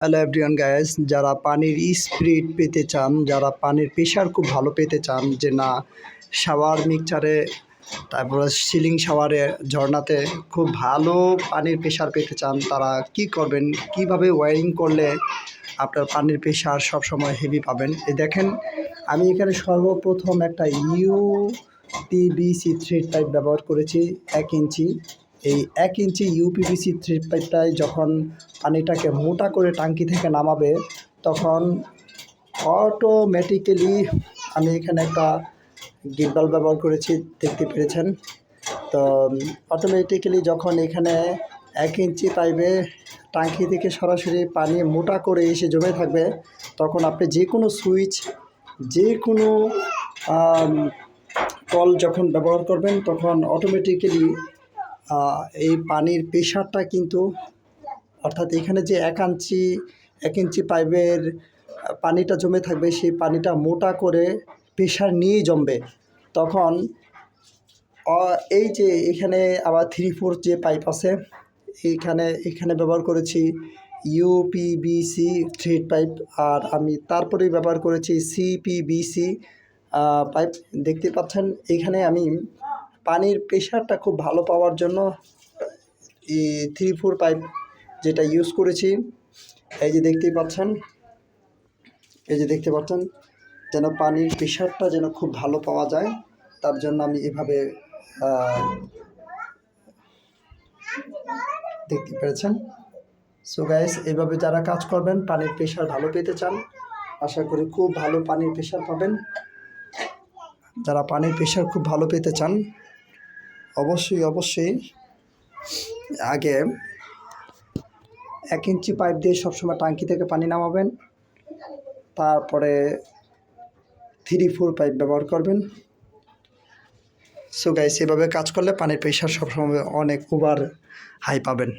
Hello everyone guys, যারা পানির speed পেতে চান, যারা পানির প্রেশার খুব ভালো পেতে চান, যে না শাওয়ার মিক্সচারে তারপরে সিলিং শাওয়ারে ঝর্ণাতে খুব ভালো পানির প্রেশার পেতে চান, তারা কি করবেন, কিভাবে ওয়্যারিং করলে আপনার পানির প্রেশার সবসময় হেভি পাবেন। এই দেখেন, আমি এখানে সর্বপ্রথম একটা ইউপিভিসি থ্রেড পাইপ ব্যবহার করেছি 1 ইঞ্চি। এই 1 ইঞ্চি ইউপিভিসি থ্রেড পাইপটায় যখন পানিটাকে মোটা করে টাঙ্কি থেকে নামাবে, তখন অটোমেটিক্যালি আমি এখানে একটা গিট বাল্ব ব্যবহার করেছি, দেখতে পেরেছেন। তো অটোমেটিক্যালি যখন এখানে 1 ইঞ্চি পাইপে টাঙ্কি থেকে সরাসরি পানি মোটা করে এসে জমে থাকবে, তখন আপনি যে কোনো সুইচ, যে কোনো কল যখন ব্যবহার করবেন, তখন অটোমেটিক্যালি এই পানির প্রেশারটা কিন্তু, অর্থাৎ এখানে যে 1 ইঞ্চি পাইপের পানিটা জমে থাকবে, সেই পানিটা মোটা করে প্রেশার নিয়েই জমবে। তখন এই যে এখানে আবার 3/4 যে পাইপ আছে, এখানে ব্যবহার করেছি ইউপিভিসি থ্রেড পাইপ, আর আমি তারপরেই ব্যবহার করেছি সিপিভিসি পাইপ। দেখতে পাচ্ছেন, এখানে আমি পানির প্রেশারটা খুব ভালো পাওয়ার জন্য 3/4 পাইপ যেটা ইউজ করেছি। এই যে দেখতে পাচ্ছেন, যেন পানির প্রেশারটা যেন খুব ভালো পাওয়া যায়, তার জন্য আমি এভাবে দেখতে পেরেছেন। সো গাইস, এভাবে যারা কাজ করবেন, পানির প্রেশার ভালো পেতে চান, আশা করি খুব ভালো পানির প্রেশার পাবেন। যারা পানির প্রেশার খুব ভালো পেতে চান, অবশ্যই আগে 1 ইঞ্চি পাইপ দিয়ে সবসময় টাঙ্কি থেকে পানি নামাবেন, তারপরে 3/4 পাইপ ব্যবহার করবেন। সো গাইস, এভাবে কাজ করলে পানির প্রেশার সবসময় অনেক ওভার হাই পাবেন।